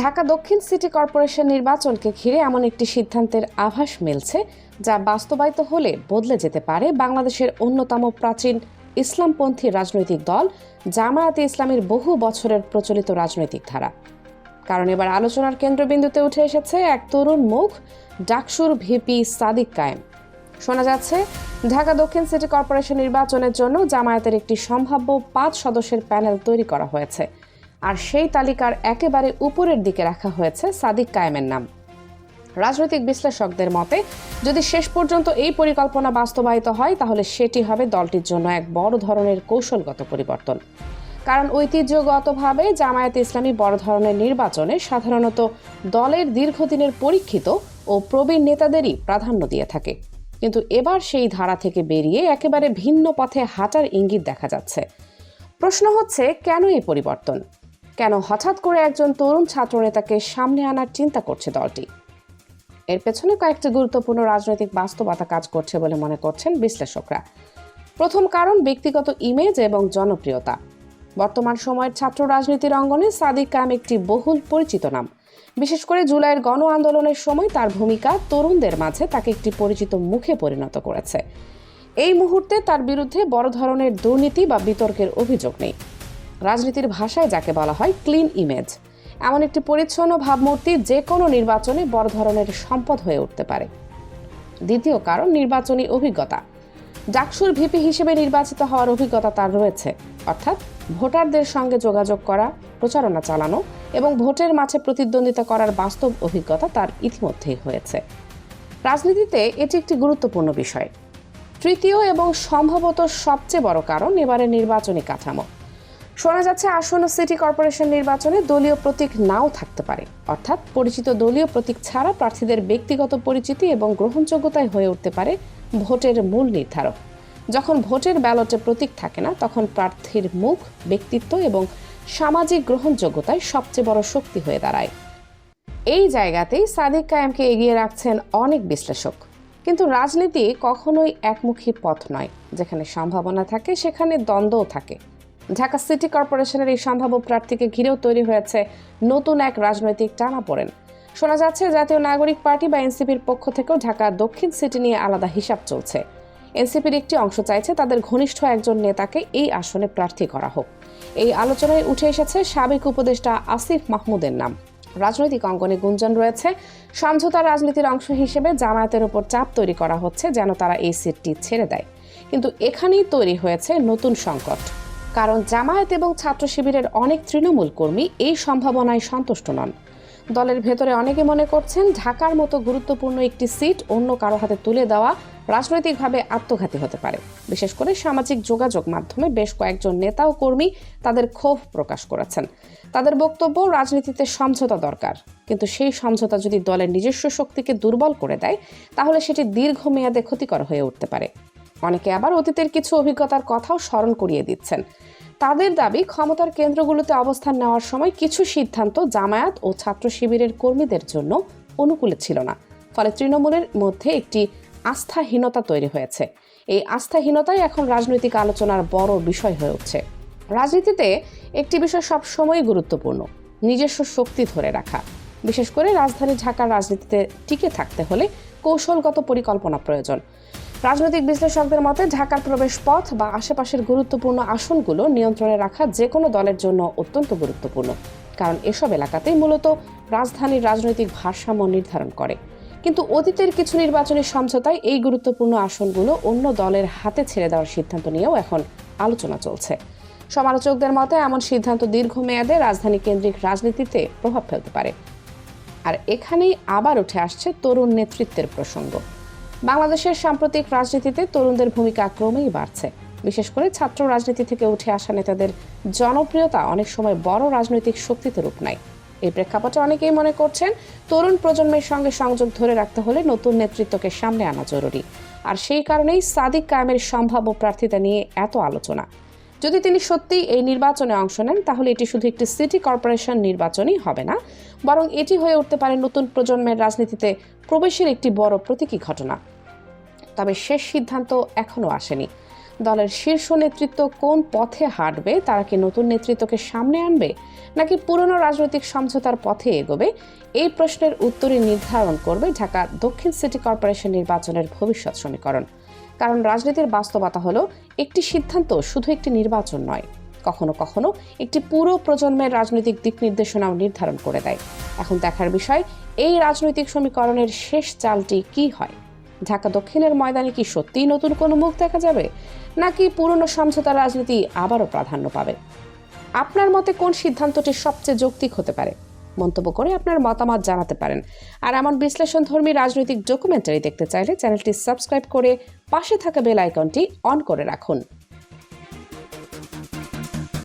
ঢাকা দক্ষিণ city corporation নির্বাচনকে ঘিরে এমন একটি সিদ্ধান্তের আভাস মিলছে যা বাস্তবায়িত হলে বদলে যেতে পারে বাংলাদেশের অন্যতম প্রাচীন ইসলামপন্থী রাজনৈতিক দল জামায়াতে ইসলামীর বহু বছরের প্রচলিত রাজনৈতিক ধারা। কারণ এবার আলোচনার কেন্দ্রবিন্দুতে উঠে এসেছে এক তরুণ মুখ, ডাকসুর ভিপি সাদিক কায়েম। শোনা যাচ্ছে ঢাকা দক্ষিণ সিটি কর্পোরেশন নির্বাচনের জন্য জামায়াতের একটি সম্ভাব্য 5 সদস্যের প্যানেল তৈরি করা হয়েছে, আর সেই তালিকার একেবারে উপরের দিকে রাখা হয়েছে সাদিক কায়েমের নাম। রাজনৈতিক বিশ্লেষকদের মতে যদি শেষ পর্যন্ত এই পরিকল্পনা বাস্তবায়িত হয় তাহলে সেটি হবে দলটির জন্য এক বড় ধরনের কৌশলগত পরিবর্তন। কারণ ঐতিহ্যগতভাবে জামায়াতে ইসলামী বড় ধরনের নির্বাচনে সাধারণত দলের দীর্ঘদিনের পরীক্ষিত ও প্রবীণ নেতাদেরই প্রাধান্য দিয়ে থাকে, কিন্তু এবার সেই ধারা থেকে বেরিয়ে একেবারে ভিন্ন পথে হাঁটার ইঙ্গিত দেখা যাচ্ছে। প্রশ্ন হচ্ছে, কেন এই পরিবর্তন? কেন হঠাৎ করে একজন তরুণ ছাত্রনেতাকে সামনে আনার চিন্তা করছে দলটি? এর পেছনে কয়েকটি গুরুত্বপূর্ণ রাজনৈতিক বাস্তবতা কাজ করছে বলে মনে করছেন বিশ্লেষকরা। প্রথম কারণ ব্যক্তিগত ইমেজ এবং জনপ্রিয়তা। বর্তমান সময়ের ছাত্র রাজনীতির অঙ্গনে সাদিক কায়েম একটি বহুল পরিচিত নাম। বিশেষ করে জুলাইয়ের গণ আন্দোলনের সময় তার ভূমিকা তরুণদের মাঝে তাকে একটি পরিচিত মুখে পরিণত করেছে। এই মুহূর্তে তার বিরুদ্ধে বড় ধরনের দুর্নীতি বা বিতর্কের অভিযোগ নেই। রাজনীতির ভাষায় যাকে বলা হয় ক্লিন ইমেজ, এমন একটি পরিচ্ছন্ন ভাবমূর্তি যে কোনো নির্বাচনে বড় ধরনের সম্পদ হয়ে উঠতে পারে। দ্বিতীয় কারণ নির্বাচনী অভিজ্ঞতা। ডাকসুর ভিপি হিসেবে নির্বাচিত হওয়ার অভিজ্ঞতা তার রয়েছে, অর্থাৎ ভোটারদের সঙ্গে যোগাযোগ করা, প্রচারণা চালানো এবং ভোটের মাঝে প্রতিদ্বন্দ্বিতা করার বাস্তব অভিজ্ঞতা তার ইতিমধ্যেই হয়েছে। রাজনীতিতে এটি একটি গুরুত্বপূর্ণ বিষয়। তৃতীয় এবং সম্ভবত সবচেয়ে বড় কারণ এবারের নির্বাচনী কাঠামো। শোনা যাচ্ছে আসন্ন সিটি কর্পোরেশন নির্বাচনে দলীয় প্রতীক নাও থাকতে পারে, অর্থাৎ পরিচিত দলীয় প্রতীক ছাড়া প্রার্থীদের ব্যক্তিগত পরিচিতি এবং গ্রহণযোগ্যতায় হয়ে উঠতে পারে ভোটের মূল নির্ধারক। যখন ভোটের ব্যালটে প্রতীক থাকে না, তখন প্রার্থীর মুখ, ব্যক্তিত্ব এবং সামাজিক গ্রহণযোগ্যতায় সবচেয়ে বড় শক্তি হয়ে দাঁড়ায়। এই জায়গাতেই সাদিক কায়েমকে এগিয়ে রাখছেন অনেক বিশ্লেষক। কিন্তু রাজনীতি কখনোই একমুখী পথ নয়। যেখানে সম্ভাবনা থাকে সেখানে দ্বন্দ্বও থাকে। ঢাকা সিটি কর্পোরেশনের এই সম্ভাব্য প্রার্থীকে ঘিরেও তৈরি হয়েছে নতুন এক রাজনৈতিক টানাপোড়েন। শোনা যাচ্ছে জাতীয় নাগরিক পার্টি বা এনসিপির পক্ষ থেকেও ঢাকা দক্ষিণ সিটি নিয়ে আলাদা হিসাব চলছে। এনসিপির একটি অংশ চাইছে তাদের ঘনিষ্ঠ একজন নেতাকে এই আসনে প্রার্থী করা হোক। এই আলোচনায় উঠে এসেছে সাবেক উপদেষ্টা আসিফ মাহমুদের নাম। রাজনৈতিক অঙ্গনে গুঞ্জন রয়েছে সমঝোতা রাজনীতির অংশ হিসেবে জামায়াতের উপর চাপ তৈরি করা হচ্ছে যেন তারা এই সিটটি ছেড়ে দেয়। কিন্তু এখানেই তৈরি হয়েছে নতুন সংকট। কারণ জামায়াত এবং ছাত্র শিবিরের অনেক তৃণমূল কর্মী এই সম্ভাবনায় সন্তুষ্ট নন। দলের ভেতরে অনেকে মনে করছেন ঢাকার মতো গুরুত্বপূর্ণ একটি সিট অন্য কারো হাতে তুলে দেওয়া রাজনৈতিকভাবে আত্মঘাতী হতে পারে। বিশেষ করে সামাজিক যোগাযোগ মাধ্যমে বেশ কয়েকজন নেতা ও কর্মী তাদের ক্ষোভ প্রকাশ করেছেন। তাদের বক্তব্য, রাজনীতিতে সমঝোতা দরকার, কিন্তু সেই সমঝোতা যদি দলের নিজস্ব শক্তিকে দুর্বল করে দেয় তাহলে সেটি দীর্ঘমেয়াদে ক্ষতিকর হয়ে উঠতে পারে। অনেকে আবার অতীতের কিছু অভিজ্ঞতার কথাও স্মরণ করিয়ে দিচ্ছেন। তাদের দাবি, ক্ষমতার কেন্দ্রগুলোতে অবস্থান নেওয়ার সময় কিছু সিদ্ধান্ত জামায়াত ও ছাত্র শিবিরের কর্মীদের জন্য অনুকূলে ছিল না, ফলে তৃণমূলের মধ্যে একটি আস্থাহীনতা তৈরি হয়েছে। এই আস্থাহীনতাই এখন রাজনৈতিক আলোচনার বড় বিষয় হয়ে উঠছে। রাজনীতিতে একটি বিষয় সবসময় গুরুত্বপূর্ণ, নিজস্ব শক্তি ধরে রাখা। বিশেষ করে রাজধানী ঢাকার রাজনীতিতে টিকে থাকতে হলে কৌশলগত পরিকল্পনা প্রয়োজন। রাজনৈতিক বিশ্লেষকদের মতে ঢাকার প্রবেশ পথ বা আশেপাশের গুরুত্বপূর্ণ আসনগুলো নিয়ন্ত্রণে রাখা যে কোনো দলের জন্য অত্যন্ত গুরুত্বপূর্ণ, কারণ এসব এলাকাতেই মূলত রাজধানীর রাজনৈতিক ভারসাম্য নির্ধারণ করে। কিন্তু অতীতের কিছু নির্বাচনী সমঝোতায় এই গুরুত্বপূর্ণ আসনগুলো অন্য দলের হাতে ছেড়ে দেওয়ার সিদ্ধান্ত নিয়েও এখন আলোচনা চলছে। সমালোচকদের মতে এমন সিদ্ধান্ত দীর্ঘমেয়াদে রাজধানী কেন্দ্রিক রাজনীতিতে প্রভাব ফেলতে পারে। আর এখানেই আবার উঠে আসছে তরুণ নেতৃত্বের প্রসঙ্গ। বাংলাদেশের সাম্প্রতিক রাজনীতিতে তরুণদের ভূমিকা ক্রমেই বাড়ছে। বিশেষ করে ছাত্র রাজনীতি থেকে উঠে আসা নেতাদের জনপ্রিয়তা অনেক সময় বড় রাজনৈতিক শক্তিতে রূপ নেয়। এই প্রেক্ষাপটে অনেকেই মনে করছেন তরুণ প্রজন্মের সঙ্গে সংযোগ ধরে রাখতে হলে নতুন নেতৃত্বকে সামনে আনা জরুরি। আর সেই কারণেই সাদিক কায়েমের সম্ভাব্য প্রার্থিতা নিয়ে এত আলোচনা। যদি তিনি সত্যিই এই নির্বাচনে অংশ নেন তাহলে এটি শুধু একটি সিটি কর্পোরেশন নির্বাচনই হবে না, বরং এটি হয়ে উঠতে পারে নতুন প্রজন্মের রাজনীতিতে প্রবেশের একটি বড় প্রতীকী ঘটনা। তবে শেষ সিদ্ধান্ত এখনও আসেনি। দলের শীর্ষ নেতৃত্ব কোন পথে হাঁটবে, তারা কি নতুন নেতৃত্বকে সামনে আনবে নাকি পুরনো রাজনৈতিক সমঝোতার পথে এগোবে? এই প্রশ্নের উত্তরই নির্ধারণ করবে ঢাকা দক্ষিণ সিটি কর্পোরেশন নির্বাচনের ভবিষ্যৎ সমীকরণ। কারণ রাজনীতির বাস্তবতা হলো একটি সিদ্ধান্ত শুধু একটি নির্বাচন নয়, কখনো কখনো একটি পুরো প্রজন্মের রাজনৈতিক দিক নির্দেশনাও নির্ধারণ করে দেয়। এখন দেখার বিষয়, এই রাজনৈতিক সমীকরণের শেষ চালটি কি হয়। ঢাকা দক্ষিণের ময়দানে কি সত্যিই নতুন কোনো মুখ দেখা যাবে নাকি পুরনো সমঝোতার রাজনীতি আবারও প্রাধান্য পাবে? আপনার মতে কোন সিদ্ধান্তটি সবচেয়ে যৌক্তিক হতে পারে? মন্তব্য করে আপনার মতামত জানাতে পারেন। আর এমন বিশ্লেষণধর্মী রাজনৈতিক ডকুমেন্টারি দেখতে চাইলে চ্যানেলটি সাবস্ক্রাইব করে পাশে থাকা বেল আইকনটি অন করে রাখুন।